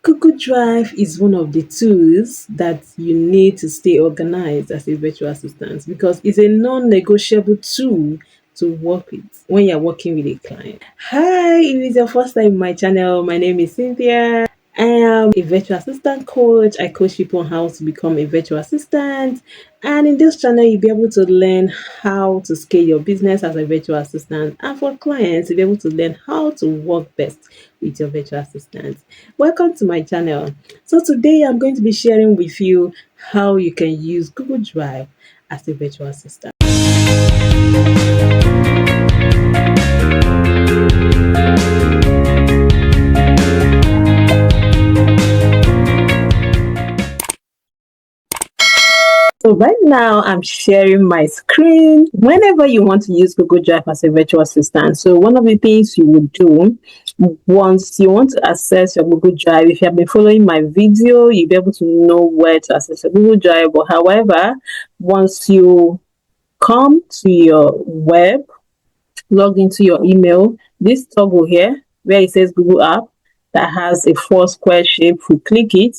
Google Drive is one of the tools that you need to stay organized as a virtual assistant because it's a non-negotiable tool to work with when you're working with a client. Hi, if it's your first time in my channel, my name is Cynthia. I am a virtual assistant coach. I coach people on how to become a virtual assistant. And in this channel, you'll be able to learn how to scale your business as a virtual assistant. And for clients, you'll be able to learn how to work best with your virtual assistant. Welcome to my channel. So today I'm going to be sharing with you how you can use Google Drive as a virtual assistant. So right now I'm sharing my screen. Whenever you want to use Google Drive as a virtual assistant, so one of the things you would do once you want to access your Google Drive, if you have been following my video, you'll be able to know where to access your Google Drive. But however, once you come to your web, log into your email, this toggle here where it says Google app that has a four square shape, if you click it,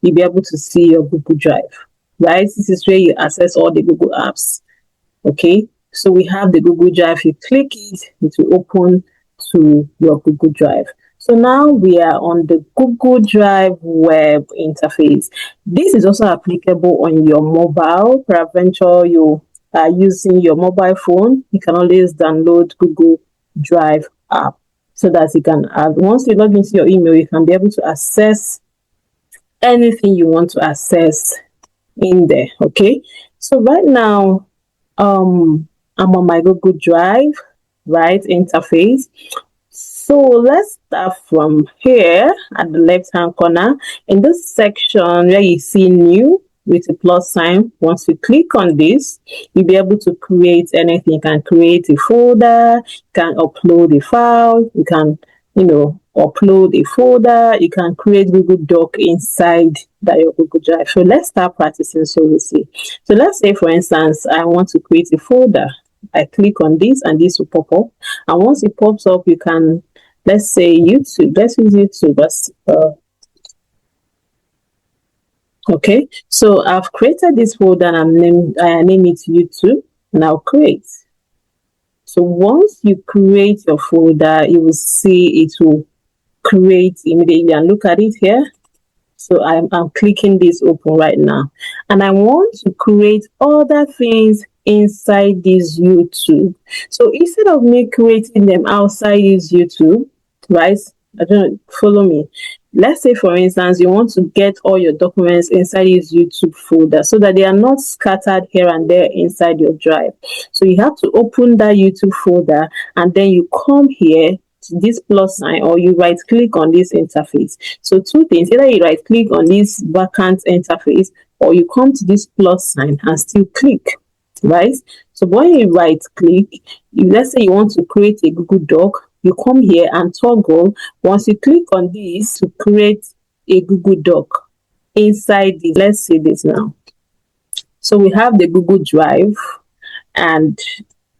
you'll be able to see your Google Drive. Right, this is where you access all the Google apps. Okay, so we have the Google Drive. You click it, it will open to your Google Drive. So now we are on the Google Drive web interface. This is also applicable on your mobile. Peradventure you are using your mobile phone, you can always download Google Drive app so that you can once you log into your email, you can be able to access anything you want to access in there. Okay, so right now I'm on my Google Drive right interface. So let's start from here at the left hand corner in this section where you see new with a plus sign. Once you click on this, you'll be able to create anything. You can create a folder, you can upload a file, you can upload a folder, you can create Google Doc inside your Google Drive. So let's start practicing so we see. So let's say for instance I want to create a folder. I click on this and this will pop up, and once it pops up you can, let's say YouTube, let's use YouTube. Okay, so I've created this folder and I name it YouTube, and I'll create. So once you create your folder, you will see it will create immediately, and look at it here. So I'm clicking this open right now, and I want to create other things inside this YouTube. So instead of me creating them outside this YouTube, right? I don't follow me. Let's say for instance you want to get all your documents inside this YouTube folder so that they are not scattered here and there inside your drive. So you have to open that YouTube folder, and then you come here to this plus sign, or you right click on this interface. So two things: either you right click on this vacant interface, or you come to this plus sign and still click, right? So when you right click, let's say you want to create a Google Doc, you come here and toggle. Once you click on this to create a Google Doc inside this, let's see this now. So we have the Google Drive, and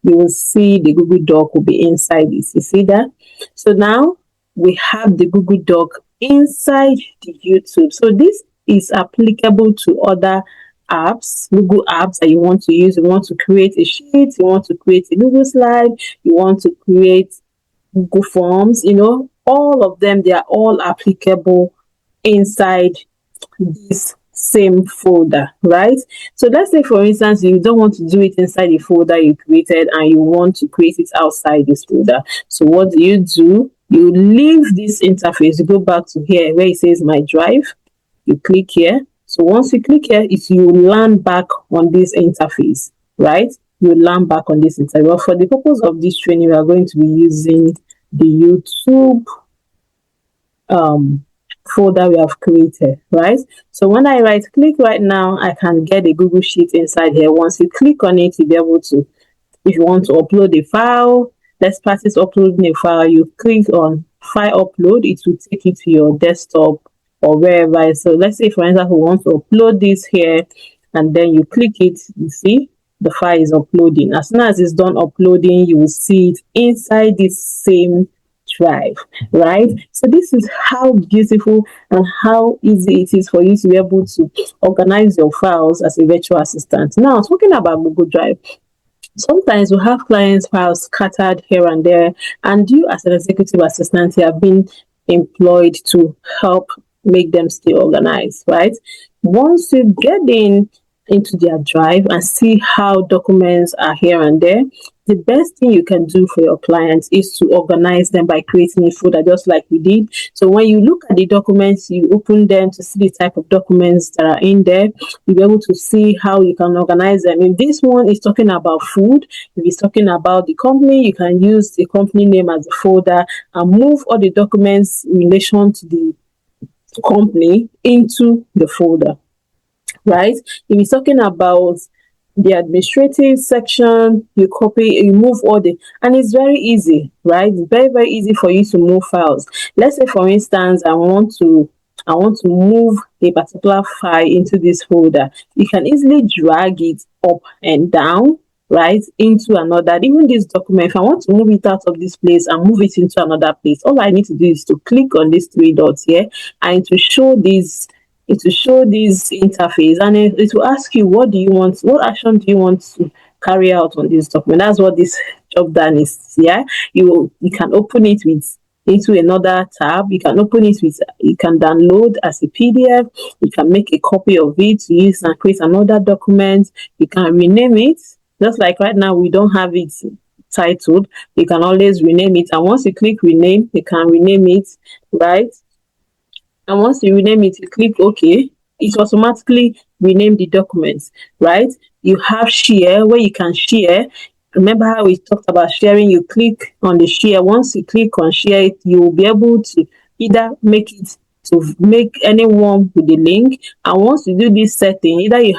you will see the Google Doc will be inside this. You see that? So now we have the Google Doc inside the YouTube. So this is applicable to other apps, Google apps that you want to use. You want to create a sheet, you want to create a Google slide, you want to create Google Forms, all of them, they are all applicable inside this same folder, right? So let's say for instance you don't want to do it inside the folder you created and you want to create it outside this folder. So what do? You leave this interface, you go back to here where it says my drive, you click here. So once you click here, you land back on this interface, right? You land back on this interface. Well, for the purpose of this training, we are going to be using the YouTube folder we have created, right? So when I right click right now, I can get a Google Sheet inside here. Once you click on it, you'll be able to, if you want to upload a file, let's practice uploading a file. You click on file upload, it will take you to your desktop or wherever. So let's say for instance we want to upload this here, and then you click it, you see the file is uploading. As soon as it's done uploading, you will see it inside this same Drive, right? So this is how beautiful and how easy it is for you to be able to organize your files as a virtual assistant. Now, talking about Google Drive, sometimes we have clients' files scattered here and there, and you, as an executive assistant, you have been employed to help make them stay organized, right? Once you get into their drive and see how documents are here and there, the best thing you can do for your clients is to organize them by creating a folder, just like we did. So when you look at the documents, you open them to see the type of documents that are in there. You'll be able to see how you can organize them. If this one is talking about food, if it's talking about the company, you can use the company name as a folder and move all the documents in relation to the company into the folder, right? If it's talking about the administrative section, you copy, you move all the, and it's very easy, right? It's very, very easy for you to move files. Let's say, for instance, I want to move a particular file into this folder. You can easily drag it up and down, right, into another. Even this document, if I want to move it out of this place and move it into another place, all I need to do is to click on these three dots here, and to show this interface, and it will ask you, what action do you want to carry out on this document. That's what this job done is. Yeah, you can open it into another tab. You can open it with, you can download as a PDF. You can make a copy of it to use and create another document. You can rename it, just like right now we don't have it titled. You can always rename it, and once you click rename, you can rename it, right? And once you rename it, you click OK, it automatically rename the documents, right? You have share, where you can share. Remember how we talked about sharing? You click on the share. Once you click on share, you will be able to either make anyone with the link. And once you do this setting, either you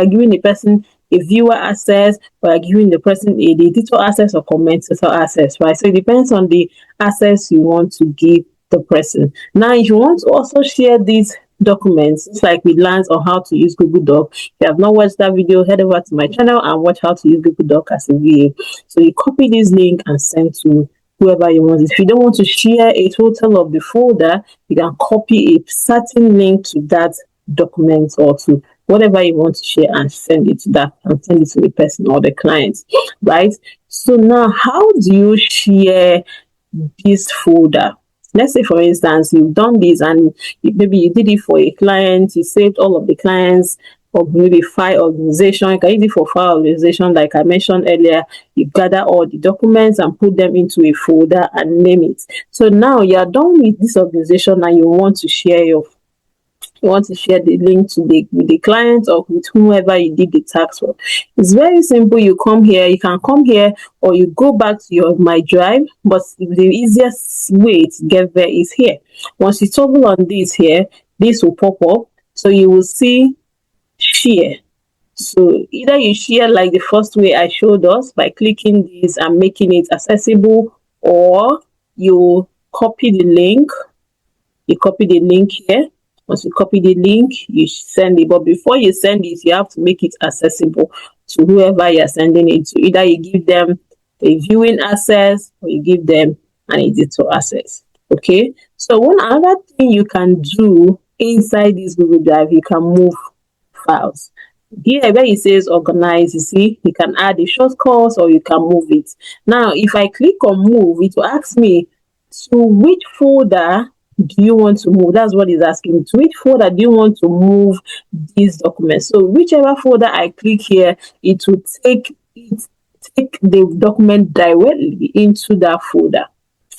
are giving the person a viewer access, or you're giving the person a editor access or commentator access, right? So it depends on the access you want to give the person. Now, if you want to also share these documents, it's like we learned on how to use Google Doc. If you have not watched that video, head over to my channel and watch how to use Google Doc as a VA. So you copy this link and send to whoever you want. If you don't want to share a total of the folder, you can copy a certain link to that document or to whatever you want to share and send it to the person or the client, right? So now, how do you share this folder? Let's say, for instance, you've done this and maybe you did it for a client, you saved all of the clients, or maybe file organization. You can use it for file organization, like I mentioned earlier. You gather all the documents and put them into a folder and name it. So now you're done with this organization and you want to share the link to the client or with whoever you did the task for. It's very simple. You can come here, or you go back to your My Drive, but the easiest way to get there is here. Once you toggle on this here, this will pop up. So you will see share. So either you share like the first way I showed us by clicking this and making it accessible, or you copy the link. You copy the link here. Once you copy the link, you send it. But before you send it, you have to make it accessible to whoever you're sending it to. Either you give them a viewing access or you give them an editor access. Okay. So one other thing you can do inside this Google Drive, you can move files. Here where it says organize, you see, you can add a shortcut or you can move it. Now, if I click on move, it will ask me to which folder do you want to move. That's what it's asking me. To which folder do you want to move these documents? So whichever folder I click here, it will take the document directly into that folder,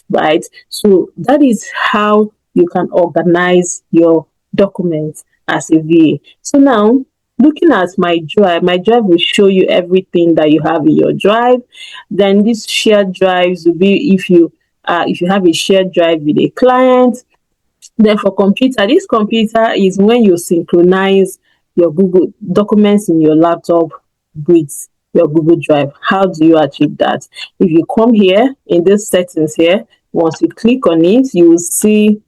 right? So that is how you can organize your documents as a VA. So now, looking at my drive will show you everything that you have in your drive. Then these shared drives will be if you have a shared drive with a client. Then for computer, this computer is when you synchronize your Google documents in your laptop with your Google Drive. How do you achieve that? If you come here in this settings here, once you click on it, you will see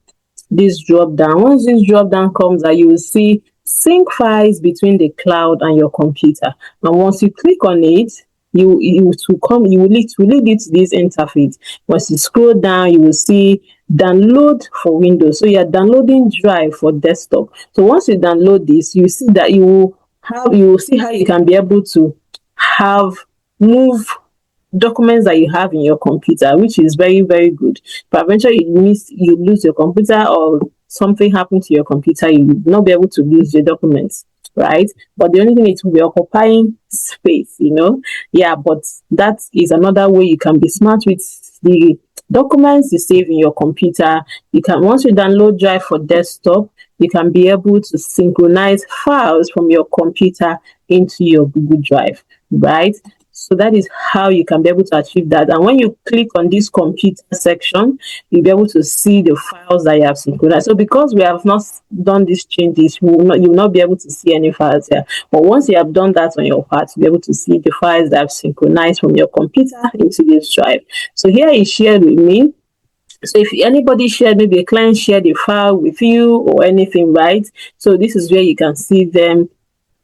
this drop down. Once this drop down comes out, you will see sync files between the cloud and your computer. And once you click on it, you will lead you to this interface. Once you scroll down, you will see download for Windows. So you're downloading Drive for desktop. So once you download this, you see that you will see how you can be able to have move documents that you have in your computer, which is very, very good. But eventually you lose your computer, or something happened to your computer, you will not be able to use your documents, right? But the only thing, it will be occupying space, Yeah, but that is another way you can be smart with the documents you save in your computer. You can, once you download Drive for desktop, you can be able to synchronize files from your computer into your Google Drive, right? So that is how you can be able to achieve that. And when you click on this computer section, you'll be able to see the files that you have synchronized. So because we have not done these changes, you will not be able to see any files here. But once you have done that on your part, you'll be able to see the files that have synchronized from your computer into this drive. So here is shared with me. So if anybody shared, maybe a client shared a file with you or anything, right? So this is where you can see them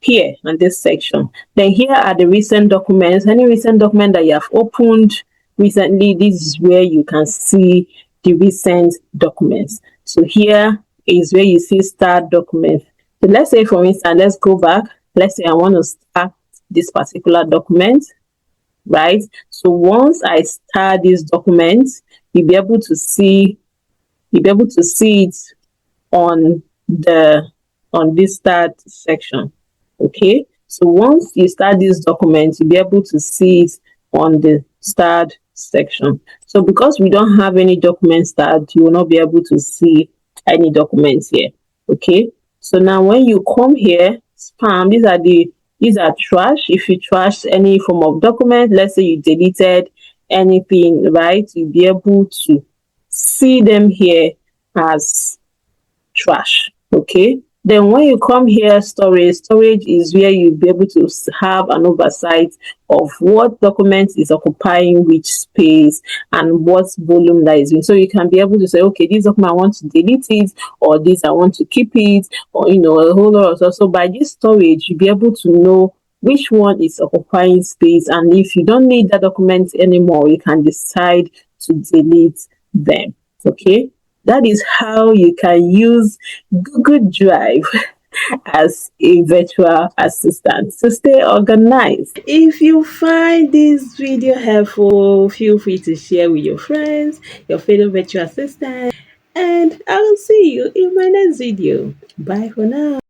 here in this section. Then here are the recent documents. Any recent document that you have opened recently, this is where you can see the recent documents. So here is where you see start document. So let's say, for instance, let's go back. Let's say I want to start this particular document, right? So once I start this document, you'll be able to see it on this start section. Okay, so once you start this document, you'll be able to see it on the start section. So because we don't have any document start, you will not be able to see any documents here. Okay, so now when you come here, spam, these are trash. If you trash any form of document, let's say you deleted anything, right, you'll be able to see them here as trash. Okay, then when you come here, storage is where you'll be able to have an oversight of what document is occupying which space and what volume that is in. So you can be able to say, okay, this document I want to delete it, or this I want to keep it, or a whole lot of stuff. So by this storage, you'll be able to know which one is occupying space, and if you don't need that document anymore, you can decide to delete them. Okay, that is how you can use Google Drive as a virtual assistant to stay organized. If you find this video helpful, feel free to share with your friends, your fellow virtual assistants, and I will see you in my next video. Bye for now.